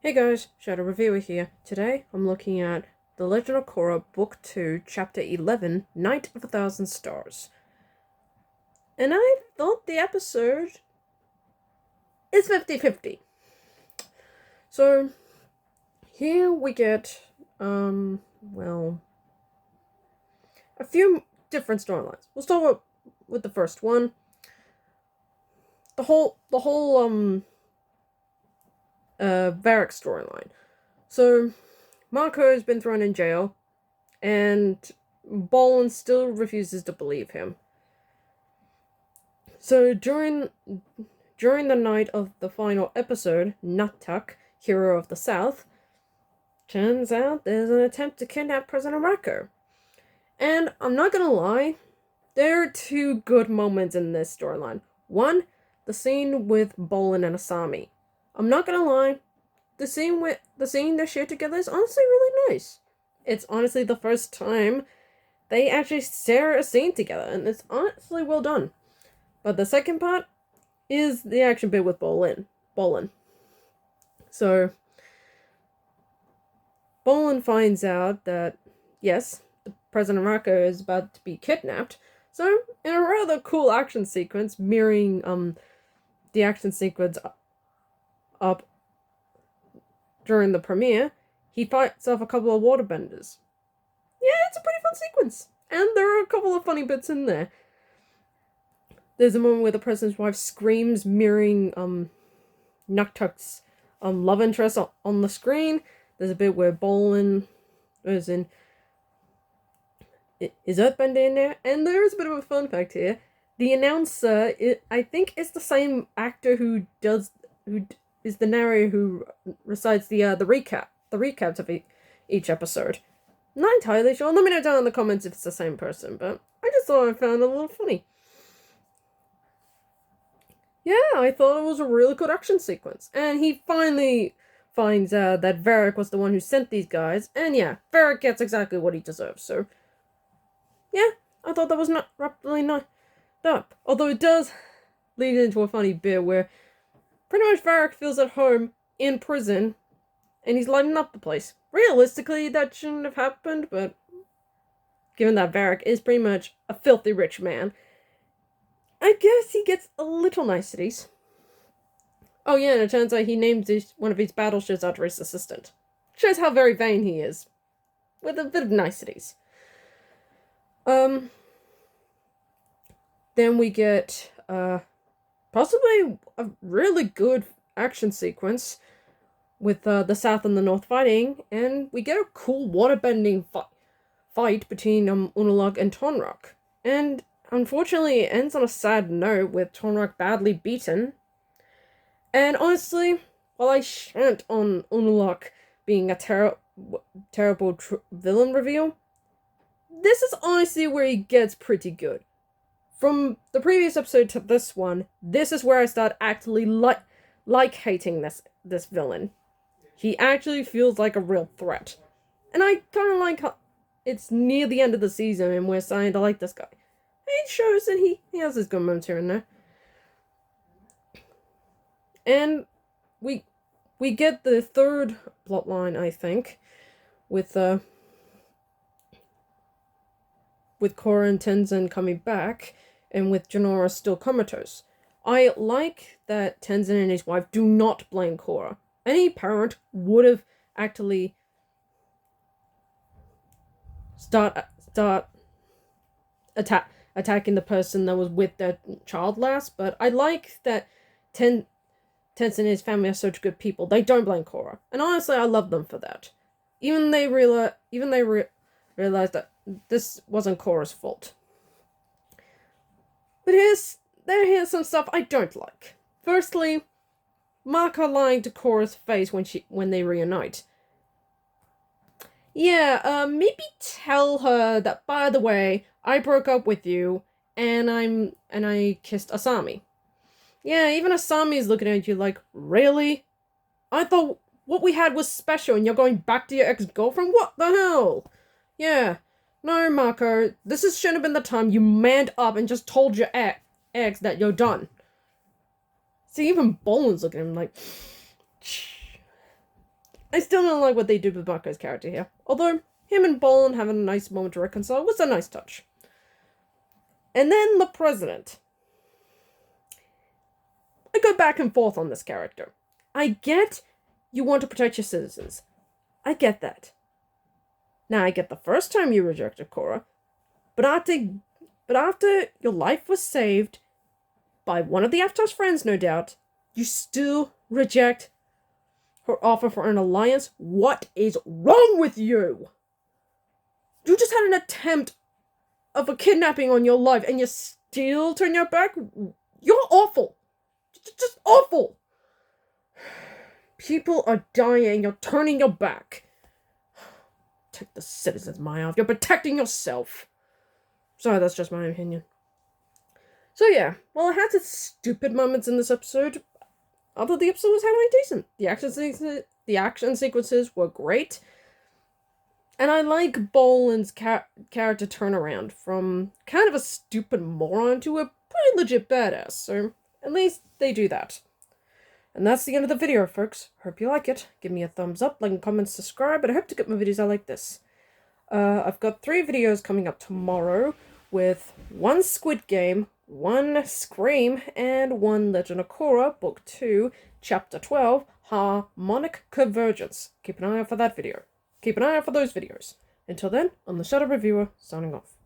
Hey guys, Shadow Reviewer here. Today I'm looking at The Legend of Korra, Book 2, Chapter 11, Night of a Thousand Stars. And I thought the episode is 50-50. So, here we get, well, a few different storylines. We'll start with the first one. The whole, Varrick storyline. So, Mako has been thrown in jail, and Bolin still refuses to believe him. So during the night of the final episode, Natak, Hero of the South, turns out there's an attempt to kidnap President Mako. And I'm not gonna lie, there are two good moments in this storyline. One, the scene with Bolin and Asami. I'm not gonna lie, the scene they share together is honestly really nice. It's honestly the first time they actually share a scene together, and it's honestly well done. But the second part is the action bit with Bolin. So, Bolin finds out that, yes, President Mako is about to be kidnapped. So, in a rather cool action sequence, mirroring the action sequence up during the premiere, he fights off a couple of waterbenders. Yeah, it's a pretty fun sequence. And there are a couple of funny bits in there. There's a moment where the president's wife screams, mirroring Nuktuk's love interest on the screen. There's a bit where Bolin is Earthbender in there, and there is a bit of a fun fact here. The announcer, I think, is the same actor who is the narrator who recites the recaps of each episode. I'm not entirely sure. Let me know down in the comments if it's the same person, but I just thought I found it a little funny. Yeah, I thought it was a really good action sequence. And he finally finds out that Varrick was the one who sent these guys. And yeah, Varrick gets exactly what he deserves. So, yeah, I thought that was not rapidly not up. Although it does lead into a funny bit where pretty much Varrick feels at home in prison and he's lighting up the place. Realistically, that shouldn't have happened, but given that Varrick is pretty much a filthy rich man, I guess he gets a little niceties. Oh yeah, and it turns out he named one of his battleships after his assistant. Shows how very vain he is. With a bit of niceties. Then we get, possibly a really good action sequence with, the South and the North fighting, and we get a cool waterbending fight between, Unalaq and Tonraq. And unfortunately, it ends on a sad note with Tonraq badly beaten. And honestly, while I shan't on Unalaq being a terrible villain reveal, this is honestly where he gets pretty good. From the previous episode to this one, this is where I start actually like hating this villain. He actually feels like a real threat. And I kind of like how it's near the end of the season and we're starting to like this guy. It shows that he has his good moments here and there. And we get the third plotline, I think, with Korra and Tenzin coming back, and with Jinora still comatose. I like that Tenzin and his wife do not blame Korra. Any parent would have actually start attacking the person that was with their child last, but I like that Tenzin and his family are such good people. They don't blame Korra, and honestly, I love them for that. Even they realize that this wasn't Korra's fault. But here's some stuff I don't like. Firstly, Mako lying to Korra's face when they reunite. Yeah, maybe tell her that, by the way, I broke up with you and I kissed Asami. Yeah, even Asami's looking at you like, really? I thought what we had was special and you're going back to your ex-girlfriend? What the hell? Yeah. No, Mako, shouldn't have been the time you manned up and just told your ex that you're done. See, even Bolin's looking at him like, I still don't like what they did with Mako's character here. Although, him and Bolin having a nice moment to reconcile was a nice touch. And then the president. I go back and forth on this character. I get you want to protect your citizens. I get that. Now, I get the first time you rejected Korra, but after your life was saved by one of the Avatar's friends, no doubt, you still reject her offer for an alliance. What is wrong with you? You just had an attempt of a kidnapping on your life and you still turn your back? You're awful. Just awful. People are dying. You're turning your back. Take the citizens' mind off. You're protecting yourself. Sorry, that's just my opinion. So yeah, well, I had some stupid moments in this episode. Although the episode was halfway decent. The action sequences were great. And I like Bolin's character turnaround from kind of a stupid moron to a pretty legit badass. So at least they do that. And that's the end of the video, folks. Hope you like it. Give me a thumbs up, like, comment, subscribe, and I hope to get more videos out like this. I've got 3 videos coming up tomorrow with 1 Squid Game, 1 Scream, and 1 Legend of Korra, Book 2, Chapter 12, Harmonic Convergence. Keep an eye out for that video. Keep an eye out for those videos. Until then, I'm the Shadow Reviewer, signing off.